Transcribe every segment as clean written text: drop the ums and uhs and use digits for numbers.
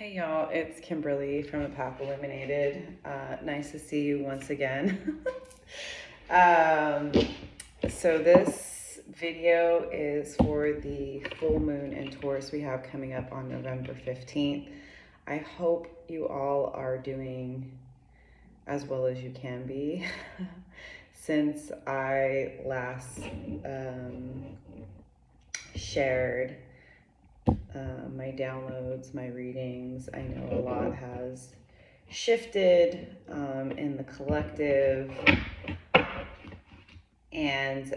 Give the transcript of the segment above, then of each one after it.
Hey y'all, it's Kimberly from The Path Illuminated. Nice to see you once again. um, so this video is for the full moon in Taurus we have coming up on November 15th. I hope you all are doing as well as you can be. Since I last shared my downloads, my readings, I know a lot has shifted in the collective, and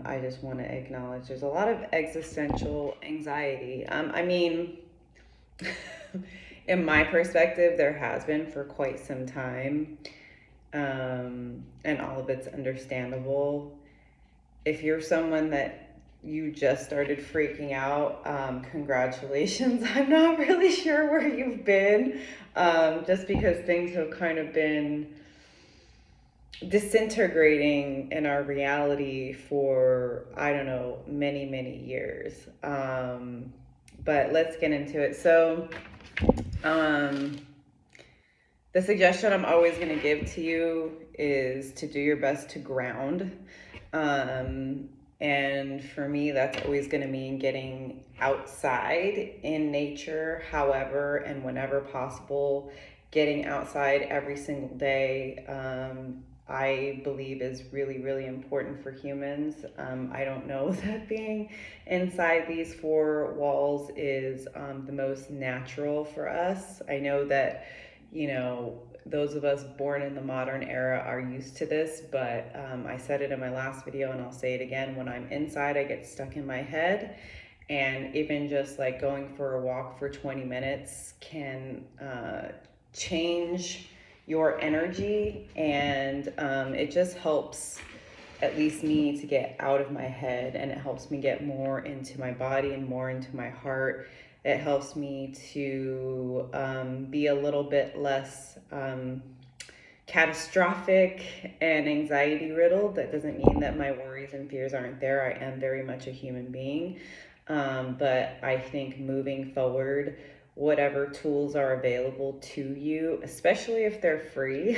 I just want to acknowledge there's a lot of existential anxiety. In my perspective, there has been for quite some time, and all of it's understandable. If you're someone that you just started freaking out, congratulations. I'm not really sure where you've been, just because things have kind of been disintegrating in our reality for, I don't know, many, many years. But let's get into it. So, the suggestion I'm always going to give to you is to do your best to ground. And for me, that's always going to mean getting outside in nature, however and whenever possible. Getting outside every single day, I believe is really, really important for humans. I don't know that being inside these four walls is the most natural for us. I know that, those of us born in the modern era are used to this, but I said it in my last video and I'll say it again. When I'm inside, I get stuck in my head, and even just like going for a walk for 20 minutes can change your energy, and it just helps at least me to get out of my head, and it helps me get more into my body and more into my heart. It helps me to be a little bit less catastrophic and anxiety riddled. That doesn't mean that my worries and fears aren't there. I am very much a human being. But I think moving forward, whatever tools are available to you, especially if they're free,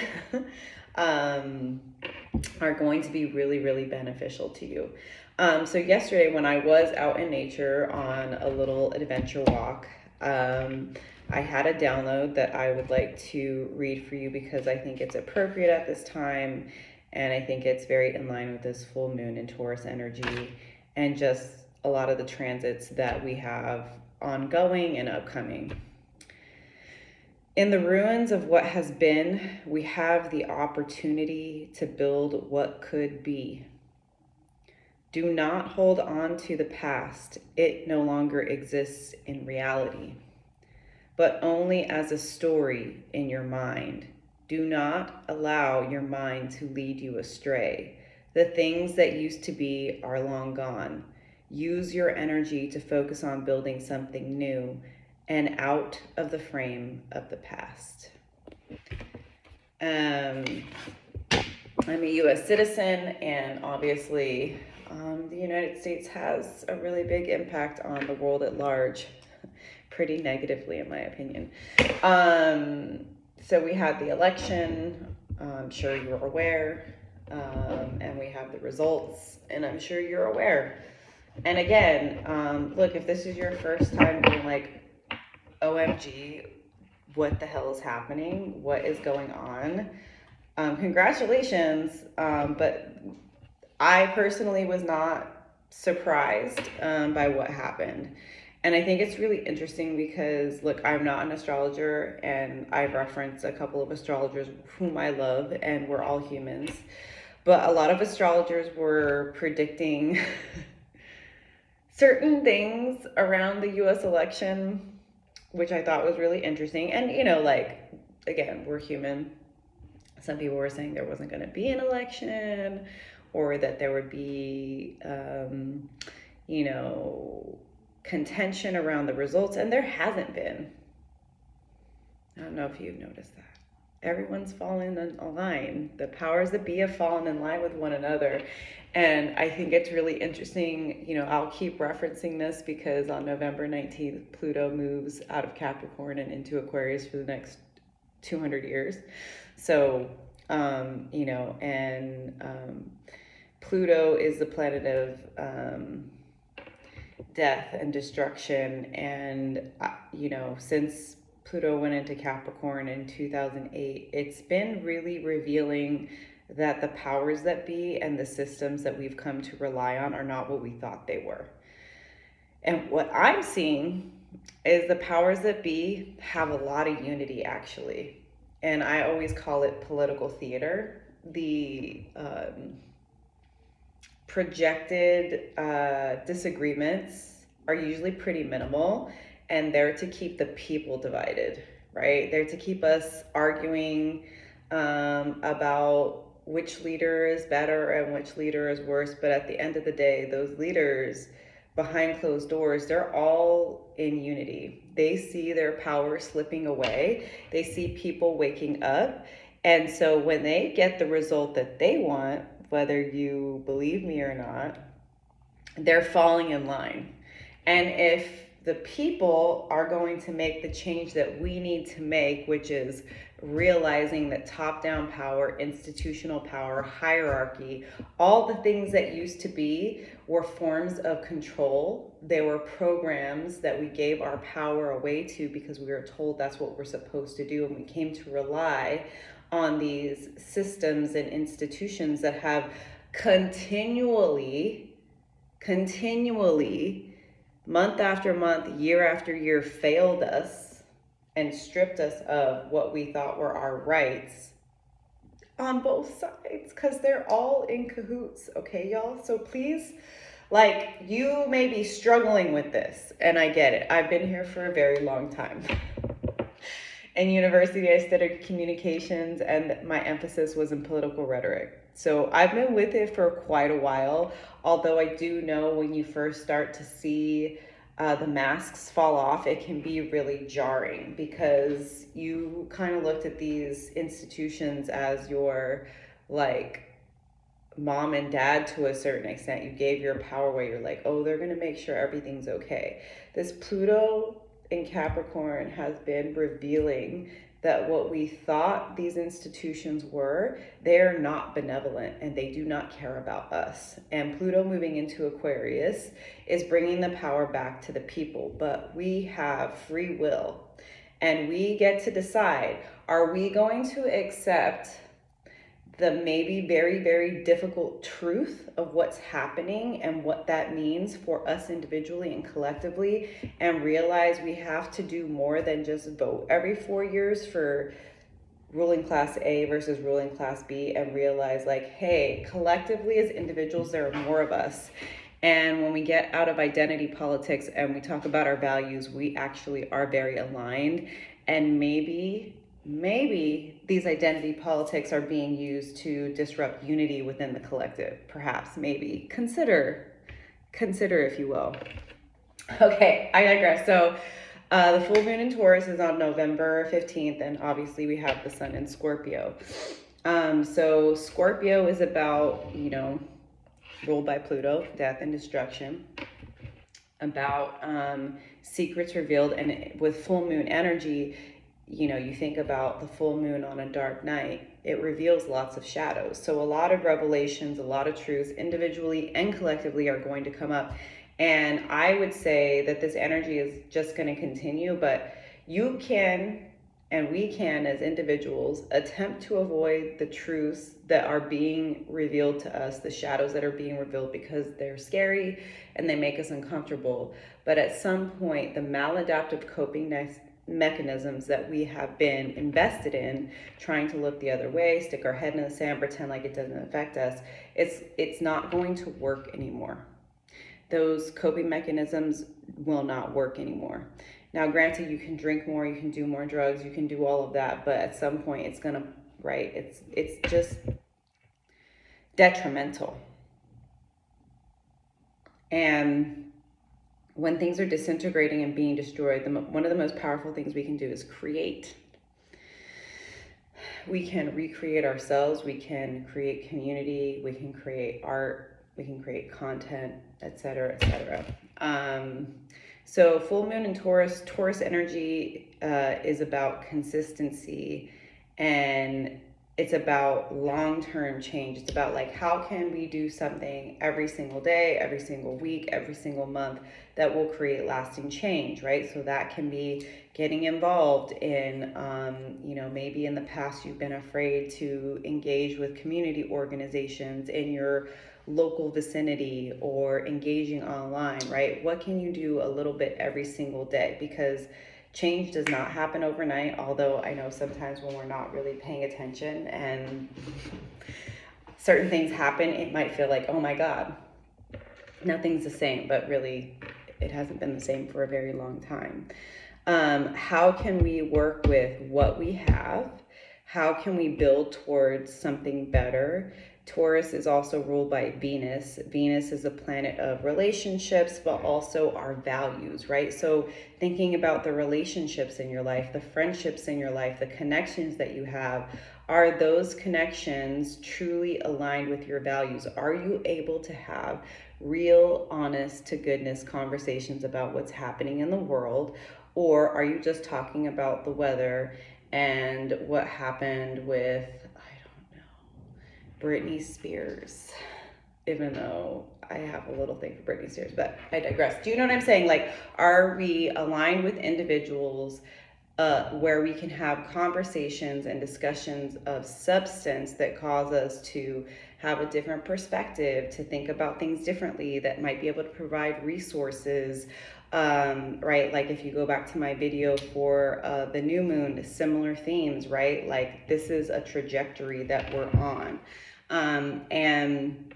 are going to be really, really beneficial to you. So yesterday when I was out in nature on a little adventure walk, I had a download that I would like to read for you because I think it's appropriate at this time, and I think it's very in line with this full moon in Taurus energy and just a lot of the transits that we have ongoing and upcoming. In the ruins of what has been, we have the opportunity to build what could be. Do not hold on to the past. It no longer exists in reality, but only as a story in your mind. Do not allow your mind to lead you astray. The things that used to be are long gone. Use your energy to focus on building something new and out of the frame of the past. I'm a U.S. citizen, and obviously the United States has a really big impact on the world at large, pretty negatively in my opinion. So we had the election, I'm sure you're aware, and we have the results, and I'm sure you're aware. And again, look, if this is your first time being like, OMG, what the hell is happening? What is going on? Congratulations, but I personally was not surprised by what happened. And I think it's really interesting because, look, I'm not an astrologer, and I've referenced a couple of astrologers whom I love, and we're all humans. But a lot of astrologers were predicting certain things around the US election, which I thought was really interesting. And, again, we're human. Some people were saying there wasn't going to be an election, or that there would be, contention around the results, and there hasn't been. I don't know if you've noticed that. everyone's fallen in line. The powers that be have fallen in line with one another. And I think it's really interesting. I'll keep referencing this because on November 19th, Pluto moves out of Capricorn and into Aquarius for the next 200 years. So, Pluto is the planet of death and destruction. And, since Pluto went into Capricorn in 2008, it's been really revealing that the powers that be and the systems that we've come to rely on are not what we thought they were. And what I'm seeing is the powers that be have a lot of unity, actually. And I always call it political theater. The projected disagreements are usually pretty minimal, and they're to keep the people divided, right? They're to keep us arguing about which leader is better and which leader is worse. But at the end of the day, those leaders behind closed doors, they're all in unity. They see their power slipping away. They see people waking up. And so when they get the result that they want, whether you believe me or not, they're falling in line. And if the people are going to make the change that we need to make, which is realizing that top-down power, institutional power, hierarchy, all the things that used to be were forms of control. They were programs that we gave our power away to because we were told that's what we're supposed to do, and we came to rely on these systems and institutions that have continually, month after month, year after year, failed us and stripped us of what we thought were our rights on both sides, because they're all in cahoots, okay, y'all? So please, you may be struggling with this, and I get it. I've been here for a very long time. In university, I studied communications, and my emphasis was in political rhetoric. So I've been with it for quite a while, although I do know when you first start to see the masks fall off, it can be really jarring because you kind of looked at these institutions as your, mom and dad to a certain extent. You gave your power away. You're like, oh, they're going to make sure everything's okay. This Pluto in Capricorn has been revealing that what we thought these institutions were, they're not benevolent and they do not care about us. And Pluto moving into Aquarius is bringing the power back to the people, but we have free will and we get to decide, are we going to accept the maybe very, very difficult truth of what's happening and what that means for us individually and collectively, and realize we have to do more than just vote every 4 years for ruling class A versus ruling class B, and realize hey, collectively as individuals, there are more of us. And when we get out of identity politics and we talk about our values, we actually are very aligned. And maybe these identity politics are being used to disrupt unity within the collective. Perhaps, maybe. Consider, if you will. Okay, I digress. So the full moon in Taurus is on November 15th, and obviously we have the sun in Scorpio. So Scorpio is about, ruled by Pluto, death and destruction, about secrets revealed, and with full moon energy, you think about the full moon on a dark night, it reveals lots of shadows. So a lot of revelations, a lot of truths, individually and collectively, are going to come up. And I would say that this energy is just going to continue, but you can, and we can as individuals, attempt to avoid the truths that are being revealed to us, the shadows that are being revealed, because they're scary and they make us uncomfortable. But at some point, the maladaptive coping mechanisms that we have been invested in, trying to look the other way, stick our head in the sand, pretend like it doesn't affect us, it's not going to work anymore. Those coping mechanisms will not work anymore. Now, granted, you can drink more, you can do more drugs, you can do all of that, but at some point it's gonna, right? It's just detrimental. And when things are disintegrating and being destroyed, one of the most powerful things we can do is create. we can recreate ourselves, we can create community, we can create art, we can create content, etc., etc. So full moon in Taurus energy is about consistency, and it's about long-term change. It's about like, how can we do something every single day, every single week, every single month that will create lasting change, right? So that can be getting involved in, maybe in the past you've been afraid to engage with community organizations in your local vicinity or engaging online, right? What can you do a little bit every single day? Because change does not happen overnight, although I know sometimes when we're not really paying attention and certain things happen, it might feel like, oh my God, nothing's the same, but really it hasn't been the same for a very long time. How can we work with what we have? How can we build towards something better? Taurus is also ruled by Venus. Venus is a planet of relationships, but also our values, right? So thinking about the relationships in your life, the friendships in your life, the connections that you have, are those connections truly aligned with your values? Are you able to have real, honest to goodness conversations about what's happening in the world? Or are you just talking about the weather and what happened with, Britney Spears, even though I have a little thing for Britney Spears, but I digress. Do you know what I'm saying? Like, are we aligned with individuals where we can have conversations and discussions of substance that cause us to have a different perspective, to think about things differently, that might be able to provide resources, right? Like if you go back to my video for the new moon, similar themes, right? Like this is a trajectory that we're on. And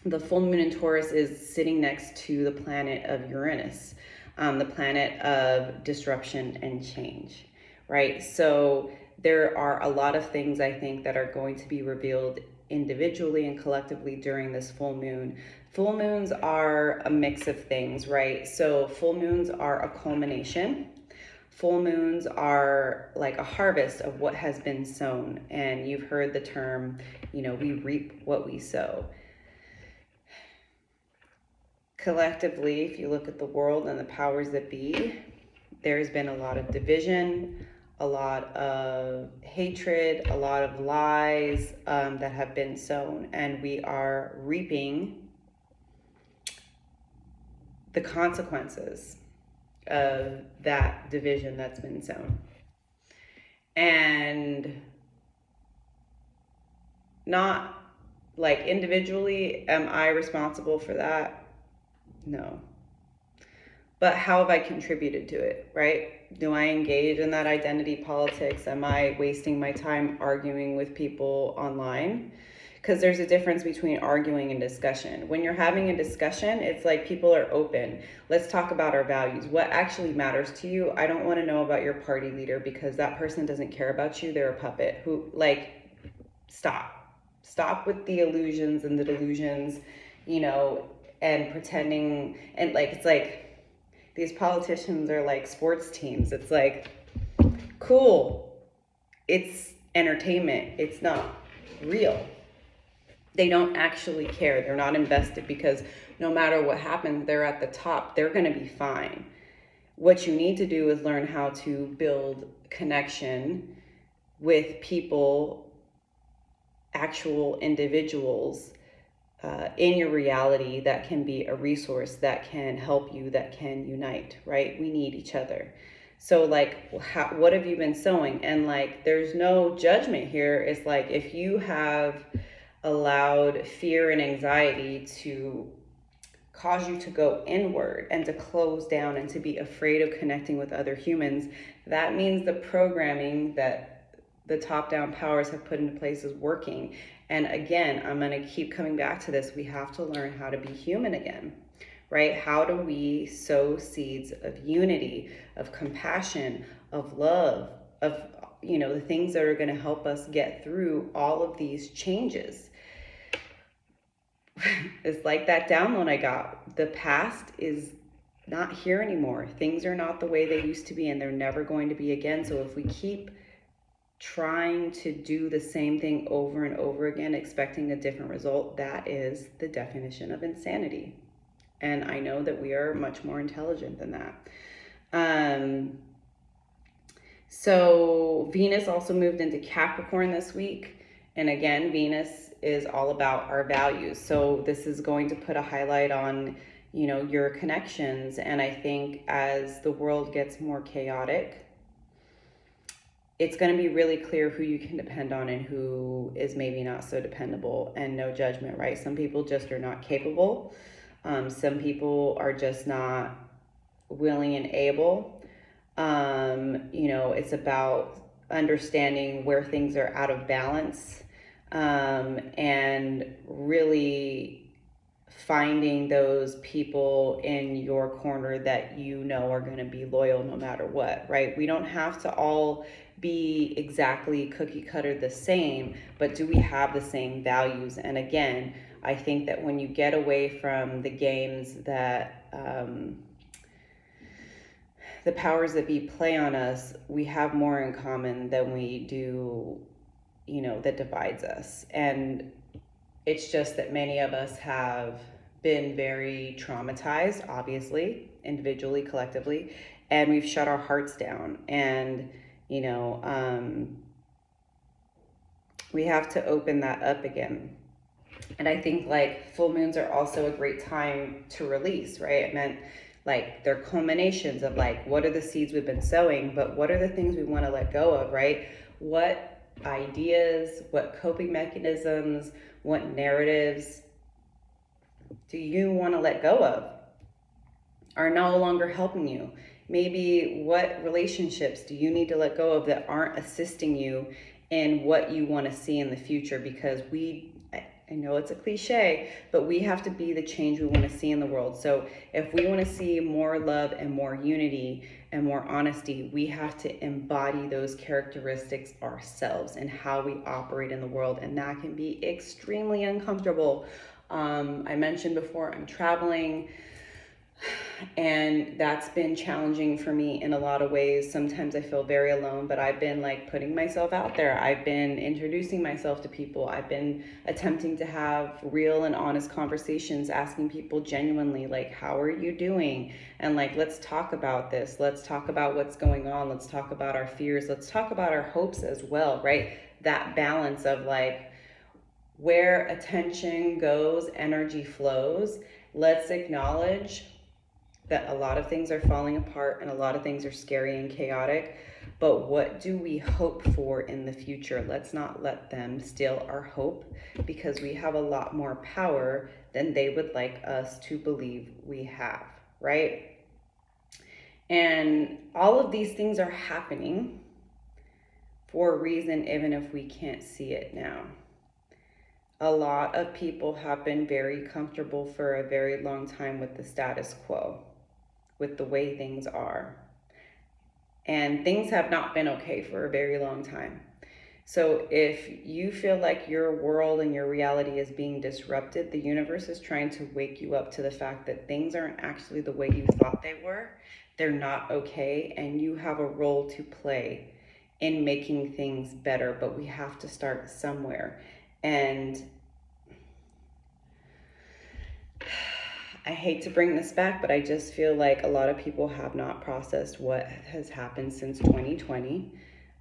the full moon in Taurus is sitting next to the planet of Uranus, the planet of disruption and change, right? So there are a lot of things I think that are going to be revealed individually and collectively during this full moon. Full moons are a mix of things, right? So full moons are a culmination. Full moons are like a harvest of what has been sown. And you've heard the term, we reap what we sow. Collectively, if you look at the world and the powers that be, there's been a lot of division, a lot of hatred, a lot of lies that have been sown, and we are reaping the consequences of that division that's been sown. And not like individually, am I responsible for that? No. But how have I contributed to it, right? Do I engage in that identity politics? Am I wasting my time arguing with people online? Because there's a difference between arguing and discussion. When you're having a discussion, it's like people are open. Let's talk about our values. What actually matters to you? I don't want to know about your party leader because that person doesn't care about you. They're a puppet. Stop. Stop with the illusions and the delusions, and pretending. And it's like, these politicians are like sports teams. It's like, cool. It's entertainment. It's not real. They don't actually care. They're not invested because no matter what happens, they're at the top. They're going to be fine. What you need to do is learn how to build connection with people, actual individuals, in your reality that can be a resource, that can help you, that can unite, right? We need each other. So what have you been sowing? And there's no judgment here. It's like, if you have allowed fear and anxiety to cause you to go inward and to close down and to be afraid of connecting with other humans, that means the programming that the top-down powers have put into place is working. And again, I'm going to keep coming back to this. We have to learn how to be human again, right? How do we sow seeds of unity, of compassion, of love, of, the things that are going to help us get through all of these changes? It's like that download I got. The past is not here anymore. Things are not the way they used to be, and they're never going to be again. So if we keep trying to do the same thing over and over again, expecting a different result, that is the definition of insanity. And I know that we are much more intelligent than that. So Venus also moved into Capricorn this week. And again, Venus is all about our values. So this is going to put a highlight on, your connections. And I think as the world gets more chaotic, it's going to be really clear who you can depend on and who is maybe not so dependable, and no judgment, right? Some people just are not capable. Some people are just not willing and able. It's about understanding where things are out of balance, and really finding those people in your corner that are going to be loyal no matter what, right? We don't have to all be exactly cookie cutter the same, but do we have the same values? And again, I think that when you get away from the games that the powers that be play on us, we have more in common than we do, that divides us. And it's just that many of us have been very traumatized, obviously, individually, collectively, and we've shut our hearts down. And, we have to open that up again. And I think like full moons are also a great time to release, right? I meant like they're culminations of like, what are the seeds we've been sowing, but what are the things we want to let go of, right? What ideas, what coping mechanisms, what narratives do you want to let go of are no longer helping you? Maybe what relationships do you need to let go of that aren't assisting you in what you want to see in the future? Because I know it's a cliche, but we have to be the change we want to see in the world. So if we want to see more love and more unity and more honesty, we have to embody those characteristics ourselves and how we operate in the world. And that can be extremely uncomfortable. I mentioned before, I'm traveling, and that's been challenging for me in a lot of ways. Sometimes I feel very alone, but I've been like putting myself out there. I've been introducing myself to people. I've been attempting to have real and honest conversations, asking people genuinely, like, how are you doing? And like, let's talk about this. Let's talk about what's going on. Let's talk about our fears. Let's talk about our hopes as well, right? That balance of like, where attention goes, energy flows. Let's acknowledge that a lot of things are falling apart and a lot of things are scary and chaotic, but what do we hope for in the future? Let's not let them steal our hope, because we have a lot more power than they would like us to believe we have, right? And all of these things are happening for a reason, even if we can't see it now. A lot of people have been very comfortable for a very long time with the status quo, with the way things are. And things have not been okay for a very long time. So if you feel like your world and your reality is being disrupted, the universe is trying to wake you up to the fact that things aren't actually the way you thought they were. They're not okay, and you have a role to play in making things better, but we have to start somewhere. And I hate to bring this back, but I just feel like a lot of people have not processed what has happened since 2020.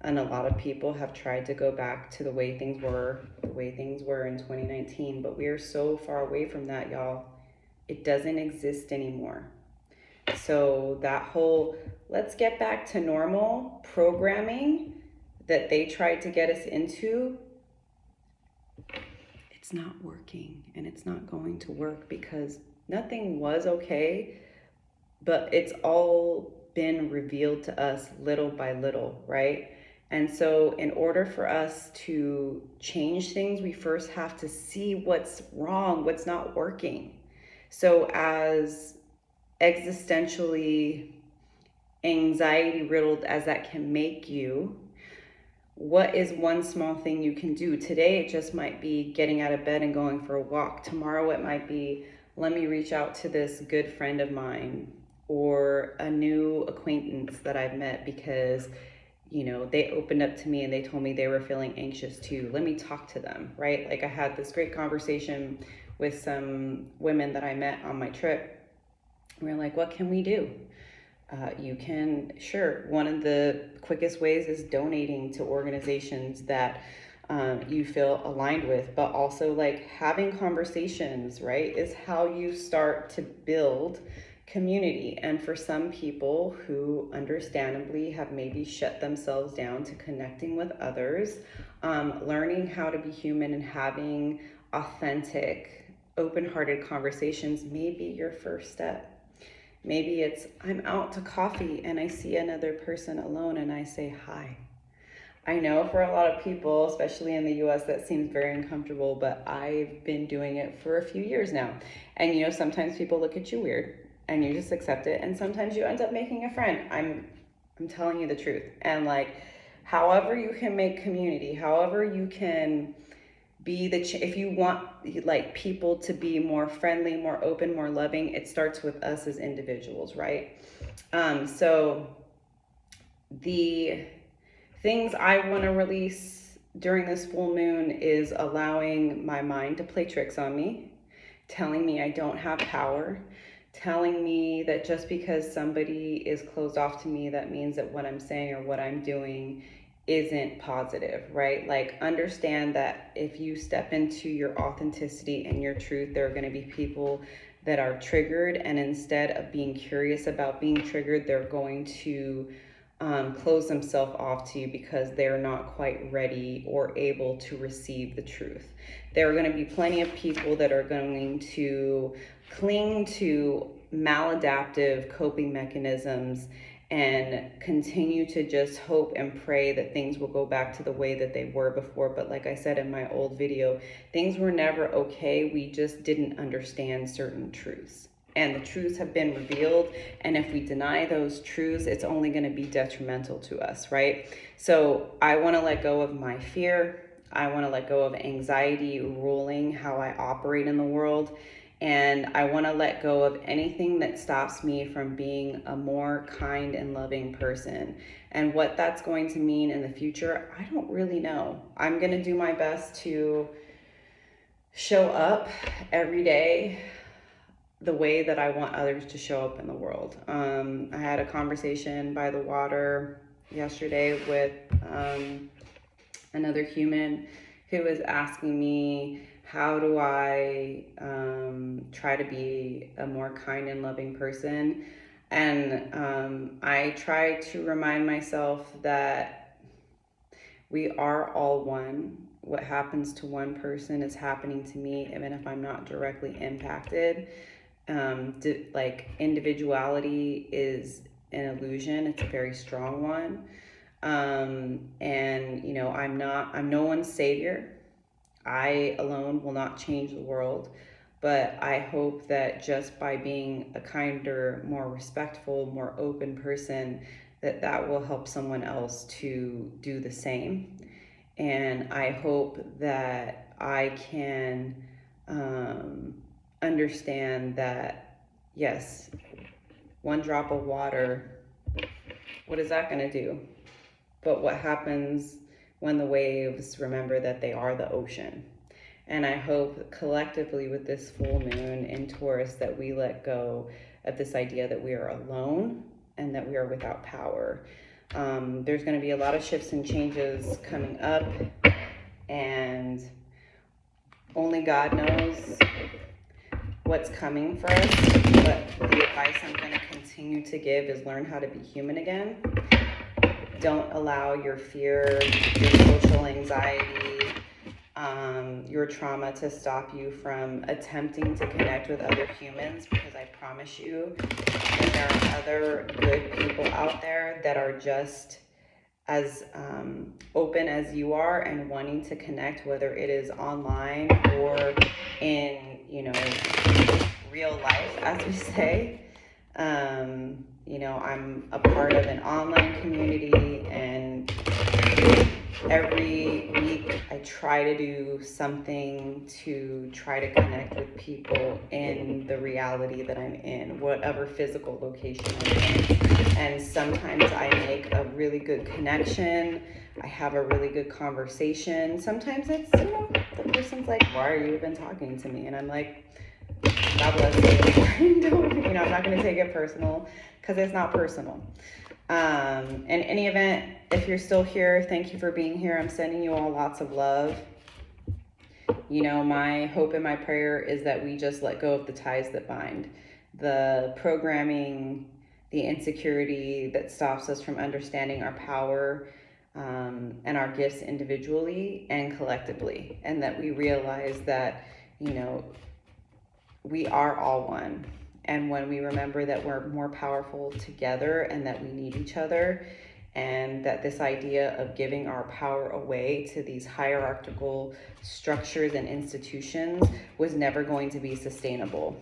And a lot of people have tried to go back to the way things were in 2019. But we are so far away from that, y'all. It doesn't exist anymore. So that whole let's get back to normal programming that they tried to get us into, it's not working, and it's not going to work, because nothing was okay, but it's all been revealed to us little by little, right? And so in order for us to change things, we first have to see what's wrong, what's not working. So as existentially anxiety riddled as that can make you, what is one small thing you can do? Today, it just might be getting out of bed and going for a walk. Tomorrow, it might be, let me reach out to this good friend of mine or a new acquaintance that I've met, because you know, they opened up to me and they told me they were feeling anxious too. Let me talk to them, right? Like I had this great conversation with some women that I met on my trip. We were like, what can we do? You can, sure, one of the quickest ways is donating to organizations that you feel aligned with, but also like having conversations, right, is how you start to build community. And for some people who understandably have maybe shut themselves down to connecting with others, learning how to be human and having authentic, open-hearted conversations may be your first step. Maybe it's, I'm out to coffee and I see another person alone and I say hi. I know for a lot of people, especially in the US, that seems very uncomfortable, but I've been doing it for a few years now. And you know, sometimes people look at you weird and you just accept it. And sometimes you end up making a friend. I'm telling you the truth. And like, however you can make community, however you can be the if you want like people to be more friendly, more open, more loving, it starts with us as individuals, right? So the things I want to release during this full moon is allowing my mind to play tricks on me, telling me I don't have power, telling me that just because somebody is closed off to me, that means that what I'm saying or what I'm doing isn't positive, right? Like, understand that if you step into your authenticity and your truth, there are going to be people that are triggered, and instead of being curious about being triggered, they're going to close themselves off to you because they're not quite ready or able to receive the truth. There are going to be plenty of people that are going to cling to maladaptive coping mechanisms and continue to just hope and pray that things will go back to the way that they were before. But like I said in my old video, things were never okay. We just didn't understand certain truths. And the truths have been revealed. And if we deny those truths, it's only going to be detrimental to us, right? So I want to let go of my fear. I want to let go of anxiety ruling how I operate in the world. And I want to let go of anything that stops me from being a more kind and loving person. And what that's going to mean in the future, I don't really know. I'm going to do my best to show up every day the way that I want others to show up in the world. I had a conversation by the water yesterday with another human who was asking me, how do I try to be a more kind and loving person? And I try to remind myself that we are all one. What happens to one person is happening to me, even if I'm not directly impacted. Like, individuality is an illusion. It's a very strong one. And you know, I'm no one's savior. I alone will not change the world, but I hope that just by being a kinder, more respectful, more open person, that will help someone else to do the same. And I hope that I can understand that, yes, one drop of water, what is that going to do? But what happens when the waves remember that they are the ocean? And I hope collectively with this full moon in Taurus that we let go of this idea that we are alone and that we are without power. There's going to be a lot of shifts and changes coming up, and only God knows what's coming for us. But the advice I'm going to continue to give is learn how to be human again. Don't allow your fear, your social anxiety, your trauma to stop you from attempting to connect with other humans, because I promise you that there are other good people out there that are just as open as you are and wanting to connect, whether it is online or in, you know, real life, as we say. You know, I'm a part of an online community, and every week I try to do something to try to connect with people in the reality that I'm in, whatever physical location I'm in. And sometimes I make a really good connection. I have a really good conversation. Sometimes it's, the person's like, why are you even talking to me? And I'm like, God bless you. I'm not going to take it personal because it's not personal. In any event, if you're still here, thank you for being here. I'm sending you all lots of love. My hope and my prayer is that we just let go of the ties that bind, the programming, the insecurity that stops us from understanding our power and our gifts individually and collectively, and that we realize that, we are all one. And when we remember that we're more powerful together and that we need each other, and that this idea of giving our power away to these hierarchical structures and institutions was never going to be sustainable.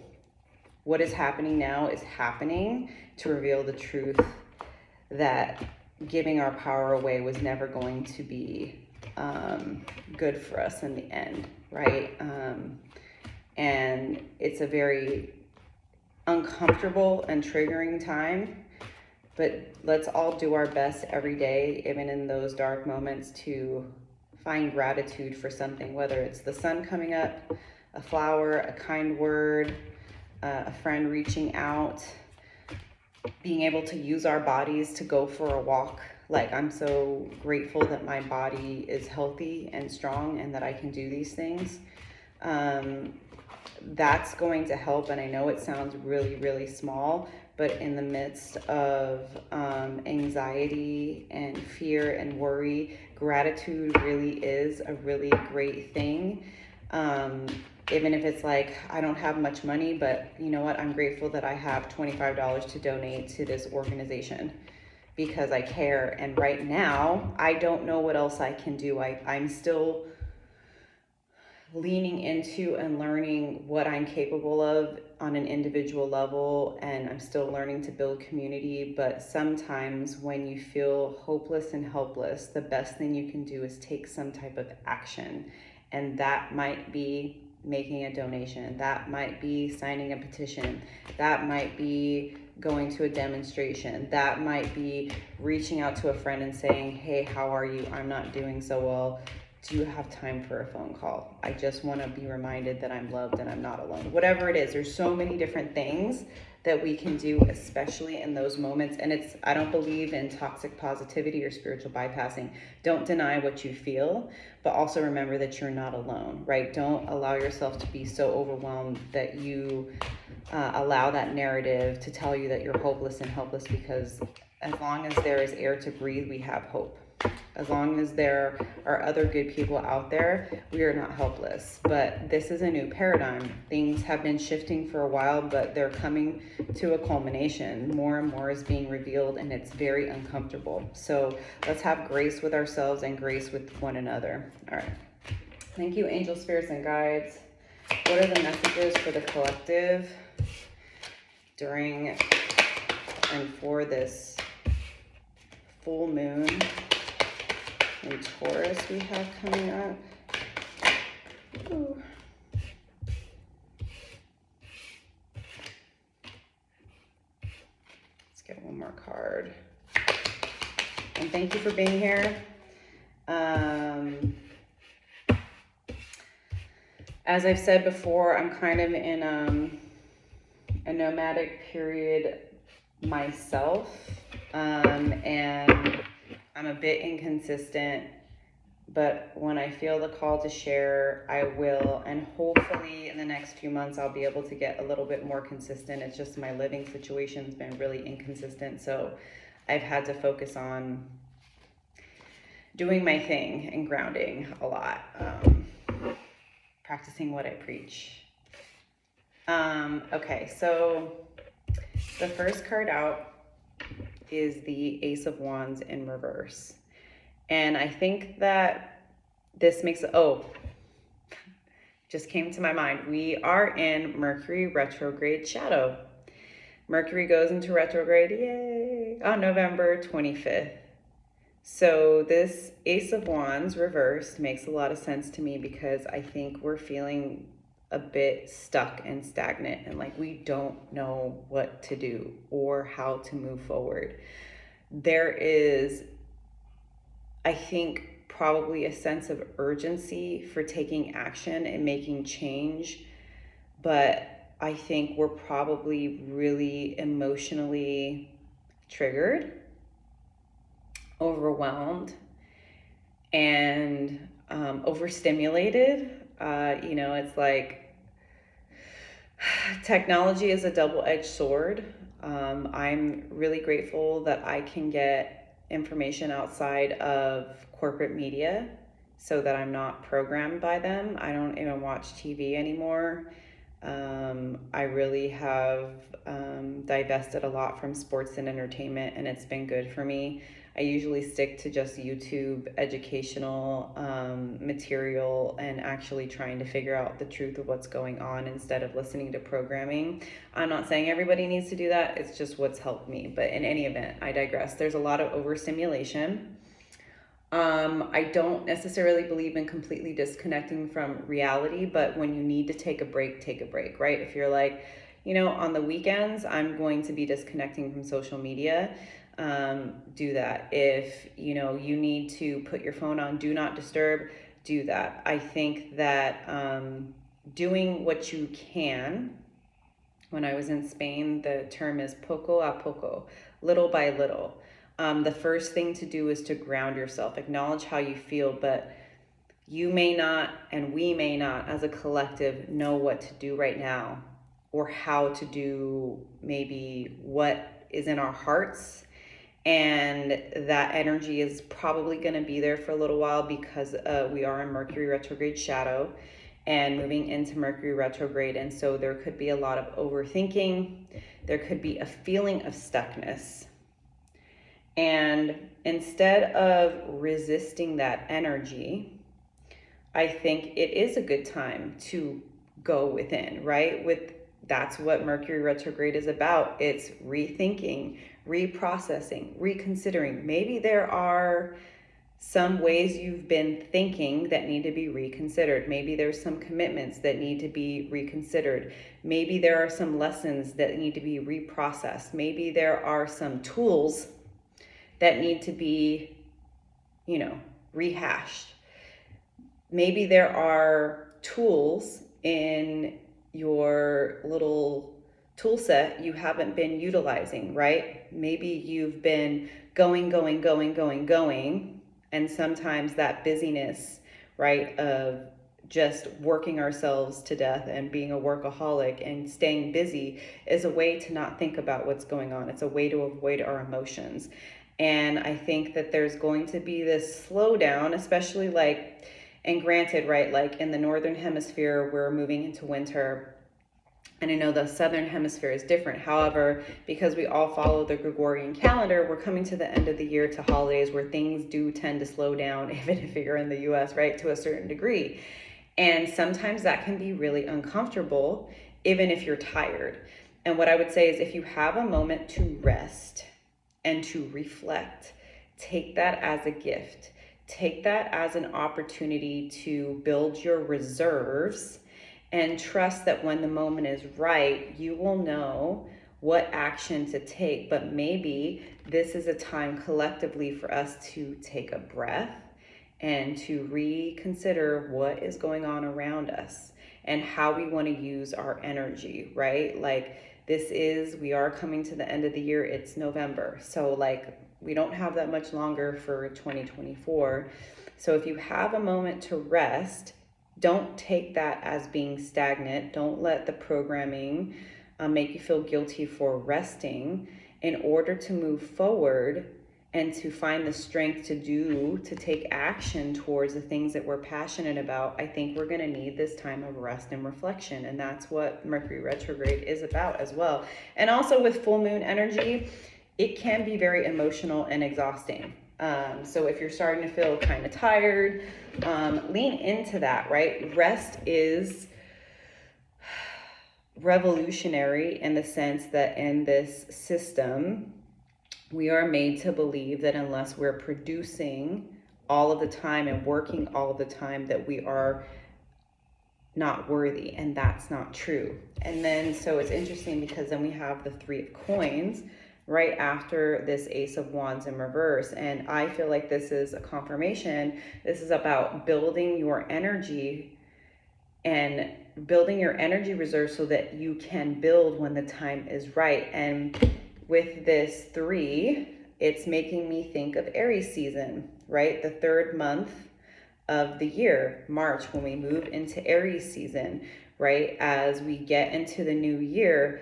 What is happening now is happening to reveal the truth that giving our power away was never going to be good for us in the end, right? And it's a very uncomfortable and triggering time, but let's all do our best every day, even in those dark moments, to find gratitude for something, whether it's the sun coming up, a flower, a kind word, a friend reaching out, being able to use our bodies to go for a walk. Like, I'm so grateful that my body is healthy and strong and that I can do these things. That's going to help. And I know it sounds really, really small, but in the midst of anxiety and fear and worry, gratitude really is a really great thing. Even if it's like, I don't have much money, but you know what? I'm grateful that I have $25 to donate to this organization because I care. And right now, I don't know what else I can do. I'm still leaning into and learning what I'm capable of on an individual level, and I'm still learning to build community. But sometimes when you feel hopeless and helpless, the best thing you can do is take some type of action. And that might be making a donation, that might be signing a petition, that might be going to a demonstration, that might be reaching out to a friend and saying, hey, how are you? I'm not doing so well. Do you have time for a phone call? I just want to be reminded that I'm loved and I'm not alone. Whatever it is, there's so many different things that we can do, especially in those moments. And I don't believe in toxic positivity or spiritual bypassing. Don't deny what you feel, but also remember that you're not alone, right? Don't allow yourself to be so overwhelmed that you allow that narrative to tell you that you're hopeless and helpless, because as long as there is air to breathe, we have hope. As long as there are other good people out there, we are not helpless. But this is a new paradigm. Things have been shifting for a while, but they're coming to a culmination. More and more is being revealed, and it's very uncomfortable. So let's have grace with ourselves and grace with one another. All right. Thank you, angel spirits and guides. What are the messages for the collective during and for this full moon in Taurus we have coming up? Ooh. Let's get one more card. And thank you for being here. As I've said before, I'm kind of in a nomadic period myself, and I'm a bit inconsistent, but when I feel the call to share, I will, and hopefully in the next few months I'll be able to get a little bit more consistent. It's just my living situation's been really inconsistent, so I've had to focus on doing my thing and grounding a lot, practicing what I preach. Okay, so the first card out is the Ace of Wands in reverse. And I think that this makes, just came to my mind. We are in Mercury retrograde shadow. Mercury goes into retrograde, yay, on November 25th. So this Ace of Wands reverse makes a lot of sense to me, because I think we're feeling a bit stuck and stagnant, and like we don't know what to do or how to move forward. there is, I think, probably a sense of urgency for taking action and making change. But I think we're probably really emotionally triggered, overwhelmed, and overstimulated. It's like technology is a double-edged sword. I'm really grateful that I can get information outside of corporate media so that I'm not programmed by them. I don't even watch TV anymore. I really have divested a lot from sports and entertainment, and it's been good for me. I usually stick to just YouTube educational material and actually trying to figure out the truth of what's going on instead of listening to programming. I'm not saying everybody needs to do that, it's just what's helped me. But in any event, I digress. There's a lot of overstimulation. I don't necessarily believe in completely disconnecting from reality, but when you need to take a break, right? If you're like, on the weekends, I'm going to be disconnecting from social media, do that. If, you need to put your phone on do not disturb, do that. I think that doing what you can, when I was in Spain, the term is poco a poco, little by little. The first thing to do is to ground yourself, acknowledge how you feel, but you may not, and we may not, as a collective, know what to do right now or how to do maybe what is in our hearts. And that energy is probably going to be there for a little while because we are in Mercury retrograde shadow and moving into Mercury retrograde. And so there could be a lot of overthinking. There could be a feeling of stuckness. And instead of resisting that energy, I think it is a good time to go within, right? That's what Mercury retrograde is about. It's rethinking, reprocessing, reconsidering. Maybe there are some ways you've been thinking that need to be reconsidered. Maybe there's some commitments that need to be reconsidered. Maybe there are some lessons that need to be reprocessed. Maybe there are some tools that need to be, rehashed. Maybe there are tools in your little tool set you haven't been utilizing, right? Maybe you've been going, and sometimes that busyness, right, of just working ourselves to death and being a workaholic and staying busy is a way to not think about what's going on. It's a way to avoid our emotions. And I think that there's going to be this slowdown, especially and granted, right, like in the Northern Hemisphere, we're moving into winter. And I know the Southern Hemisphere is different. However, because we all follow the Gregorian calendar, we're coming to the end of the year to holidays where things do tend to slow down, even if you're in the US, right, to a certain degree. And sometimes that can be really uncomfortable, even if you're tired. And what I would say is if you have a moment to rest and to reflect, take that as a gift. Take that as an opportunity to build your reserves and trust that when the moment is right, you will know what action to take. But maybe this is a time collectively for us to take a breath and to reconsider what is going on around us and how we want to use our energy, right? We are coming to the end of the year. It's November. So we don't have that much longer for 2024. So if you have a moment to rest, don't take that as being stagnant. Don't let the programming make you feel guilty for resting. In order to move forward and to find the strength to take action towards the things that we're passionate about, I think we're going to need this time of rest and reflection. And that's what Mercury retrograde is about as well. And also with full moon energy, it can be very emotional and exhausting. So if you're starting to feel kind of tired, lean into that, right? Rest is revolutionary in the sense that in this system, we are made to believe that unless we're producing all of the time and working all of the time, that we are not worthy, and that's not true. And then, so it's interesting because then we have the Three of Coins, right after this Ace of Wands in reverse. And I feel like this is a confirmation. This is about building your energy and building your energy reserve so that you can build when the time is right. And with this 3, it's making me think of Aries season, right? The 3rd month of the year, March, when we move into Aries season, right? As we get into the new year,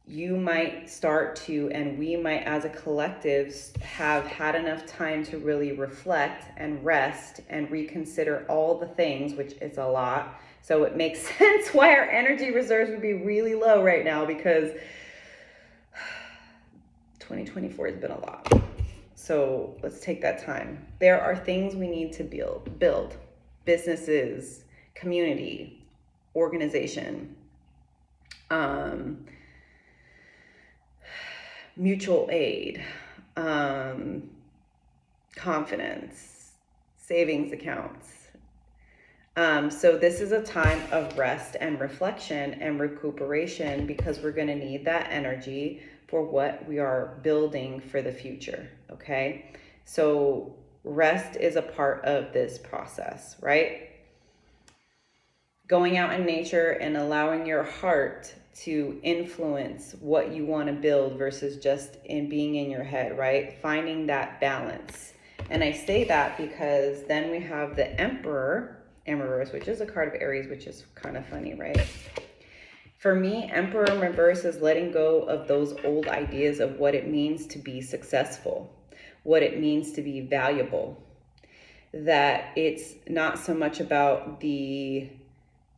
you might start to, and we might as a collective have had enough time to really reflect and rest and reconsider all the things, which is a lot. So it makes sense why our energy reserves would be really low right now, because 2024 has been a lot. So let's take that time. There are things we need to build businesses, community, organization, mutual aid, confidence, savings accounts. So this is a time of rest and reflection and recuperation, because we're going to need that energy for what we are building for the future. Okay. So rest is a part of this process, right? Going out in nature and allowing your heart to influence what you want to build versus just in being in your head, right? Finding that balance. And I say that because then we have the Emperor in reverse, which is a card of Aries, which is kind of funny, right? For me, Emperor in reverse is letting go of those old ideas of what it means to be successful, what it means to be valuable. That it's not so much about the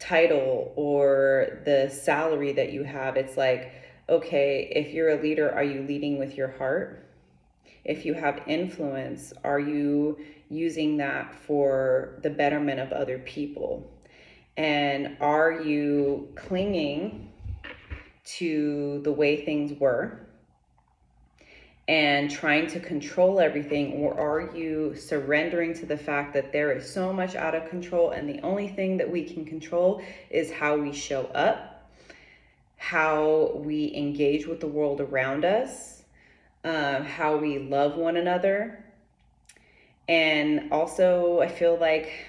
title or the salary that you have. It's like, okay, if you're a leader, are you leading with your heart? If you have influence, are you using that for the betterment of other people? And are you clinging to the way things were and trying to control everything? Or are you surrendering to the fact that there is so much out of control, and the only thing that we can control is how we show up, how we engage with the world around us, how we love one another. And also, I feel like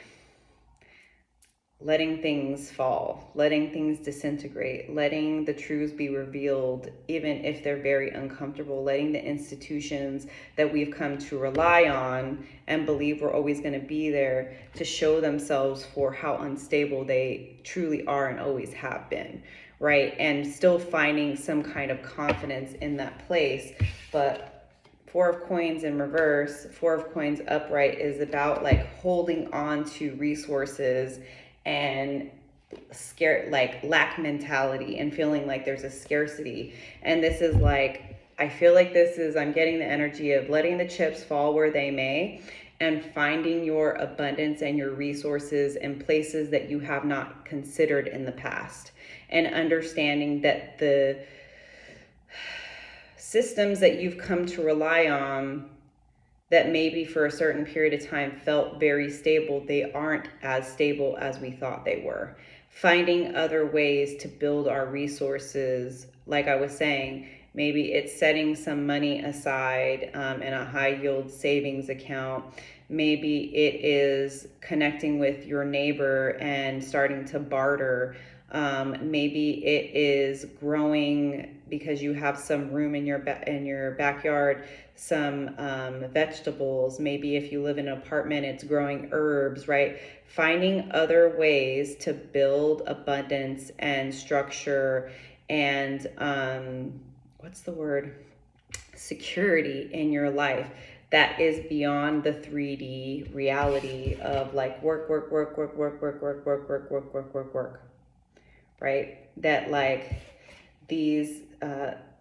letting things fall, letting things disintegrate, letting the truths be revealed, even if they're very uncomfortable, letting the institutions that we've come to rely on and believe we're always going to be there to show themselves for how unstable they truly are and always have been, right? And still finding some kind of confidence in that place. But 4 of Coins in reverse, 4 of Coins upright is about like holding on to resources and scared, like lack mentality, and feeling like there's a scarcity. And this is like, I feel like this is, I'm getting the energy of letting the chips fall where they may and finding your abundance and your resources in places that you have not considered in the past, and understanding that the systems that you've come to rely on that maybe for a certain period of time felt very stable, they aren't as stable as we thought they were. Finding other ways to build our resources, like I was saying, maybe it's setting some money aside in a high yield savings account. Maybe it is connecting with your neighbor and starting to barter. Maybe it is growing because you have some room in your backyard, some vegetables. Maybe if you live in an apartment, it's growing herbs, right? Finding other ways to build abundance and structure and what's the word? Security in your life that is beyond the 3D reality of like work, right? That like these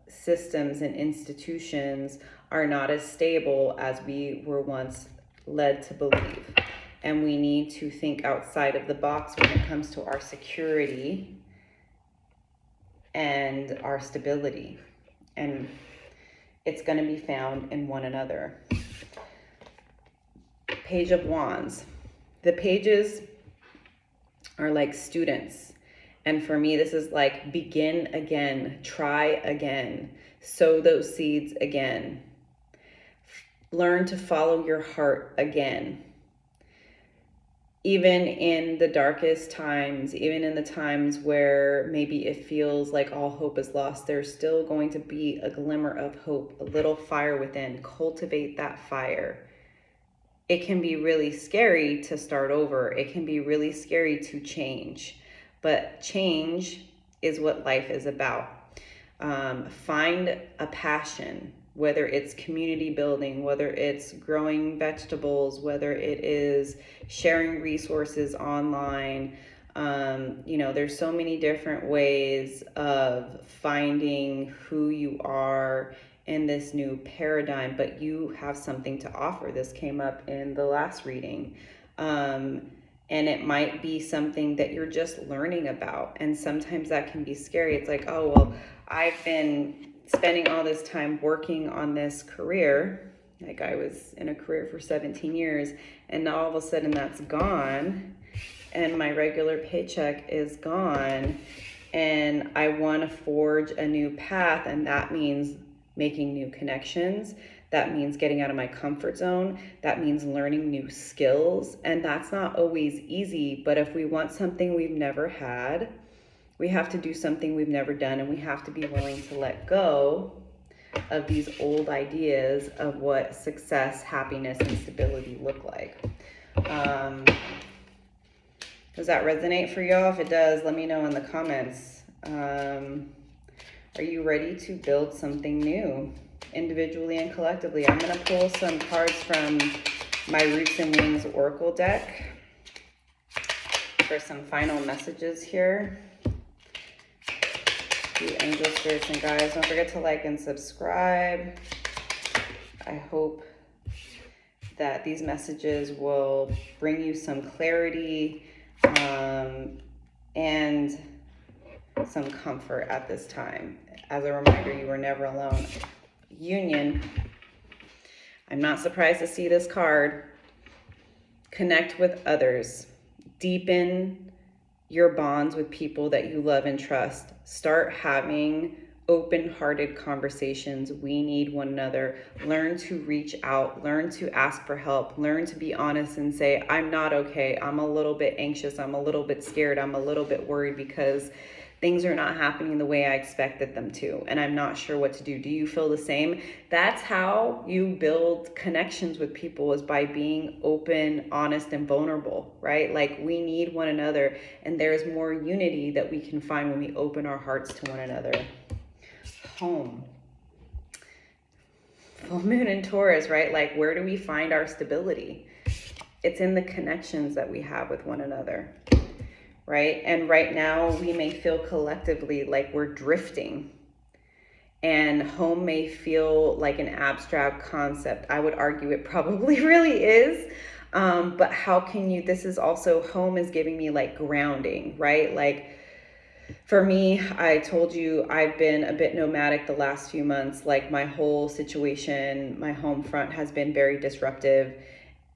systems and institutions are not as stable as we were once led to believe. And we need to think outside of the box when it comes to our security and our stability. And it's going to be found in one another. Page of Wands. The pages are like students, And for me, this is like begin again, try again, sow those seeds again, learn to follow your heart again. Even in the darkest times, even in the times where maybe it feels like all hope is lost, there's still going to be a glimmer of hope, a little fire within. Cultivate that fire. It can be really scary to start over. It can be really scary to change, but change is what life is about. Find a passion, whether it's community building, whether it's growing vegetables, whether it is sharing resources online. There's so many different ways of finding who you are in this new paradigm, but you have something to offer. This came up in the last reading. And it might be something that you're just learning about. And sometimes that can be scary. It's like, oh, well, I've been spending all this time working on this career. Like I was in a career for 17 years, and now all of a sudden that's gone, and my regular paycheck is gone, and I want to forge a new path, and that means making new connections. That means getting out of my comfort zone. That means learning new skills. And that's not always easy, but if we want something we've never had, we have to do something we've never done, and we have to be willing to let go of these old ideas of what success, happiness, and stability look like. Does that resonate for y'all? If it does, let me know in the comments. Are you ready to build something new, individually and collectively? I'm going to pull some cards from my Roots and Wings Oracle deck for some final messages here. You angel spirits and guides, don't forget to like and subscribe. I hope that these messages will bring you some clarity and some comfort at this time. As a reminder, you were never alone. Union. I'm not surprised to see this card. Connect with others. Deepen your bonds with people that you love and trust. Start having open-hearted conversations. We need one another. Learn to reach out. Learn to ask for help. Learn to be honest and say, I'm not okay. I'm a little bit anxious. I'm a little bit scared. I'm a little bit worried because things are not happening the way I expected them to, and I'm not sure what to do. Do you feel the same? That's how you build connections with people, is by being open, honest, and vulnerable, right? Like, we need one another, and there's more unity that we can find when we open our hearts to one another. Home. Full moon in Taurus, right? Like, where do we find our stability? It's in the connections that we have with one another. Right? And right now we may feel collectively like we're drifting, and home may feel like an abstract concept. I would argue it probably really is. But how can you, this is also, home is giving me like grounding, right? Like for me, I told you I've been a bit nomadic the last few months. Like my whole situation, my home front has been very disruptive.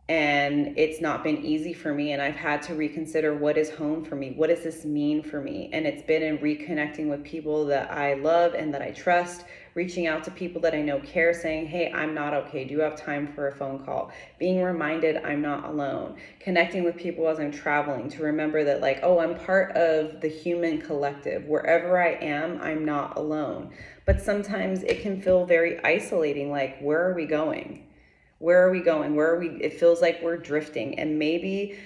And it's not been easy for me, and I've had to reconsider, what is home for me? What does this mean for me? And it's been in reconnecting with people that I love and that I trust, reaching out to people that I know care, saying, hey, I'm not okay. Do you have time for a phone call? Being reminded I'm not alone. Connecting with people as I'm traveling to remember that, like, oh, I'm part of the human collective. Wherever I am, I'm not alone. But sometimes it can feel very isolating, like, where are we going? Where are we going? Where are we? It feels like we're drifting. And maybe,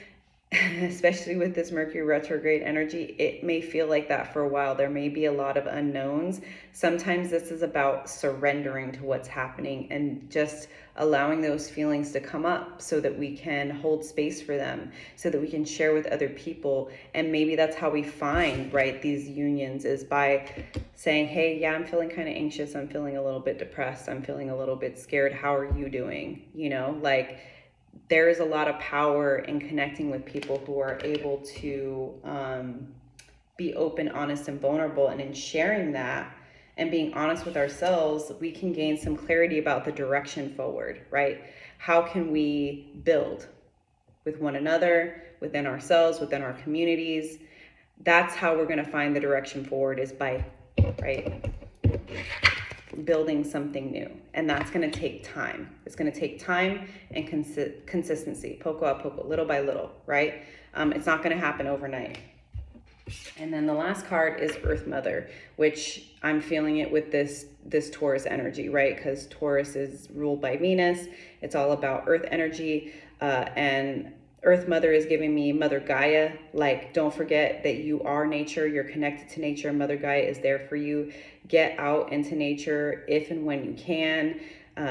especially with this Mercury retrograde energy, it may feel like that for a while. There may be a lot of unknowns. Sometimes this is about surrendering to what's happening and just allowing those feelings to come up so that we can hold space for them, so that we can share with other people. And maybe that's how we find, right, these unions, is by saying, hey, yeah, I'm feeling kind of anxious. I'm feeling a little bit depressed. I'm feeling a little bit scared. How are you doing? You know, like, there is a lot of power in connecting with people who are able to be open, honest, and vulnerable. And in sharing that and being honest with ourselves, we can gain some clarity about the direction forward, right? How can we build with one another, within ourselves, within our communities? That's how we're going to find the direction forward, is by, right, building something new. And that's going to take time. It's going to take time and consistency, poco a poco, little by little, right? It's not going to happen overnight. And then the last card is Earth Mother, which I'm feeling it with this Taurus energy, right? Because Taurus is ruled by Venus. It's all about Earth energy, and Earth Mother is giving me Mother Gaia. Like, don't forget that you are nature. You're connected to nature. Mother Gaia is there for you. Get out into nature if and when you can.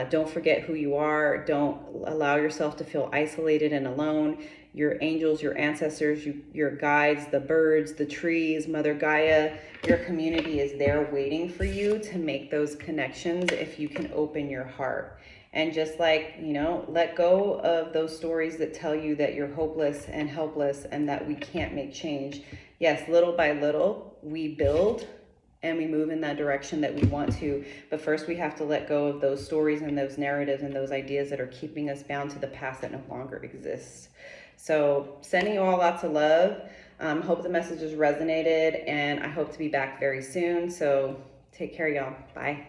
Don't forget who you are. Don't allow yourself to feel isolated and alone. Your angels, your ancestors, your guides, the birds, the trees, Mother Gaia, your community is there waiting for you to make those connections if you can open your heart. And just like, let go of those stories that tell you that you're hopeless and helpless and that we can't make change. Yes, little by little, we build and we move in that direction that we want to. But first, we have to let go of those stories and those narratives and those ideas that are keeping us bound to the past that no longer exists. So sending you all lots of love. Hope the message has resonated, and I hope to be back very soon. So take care, y'all. Bye.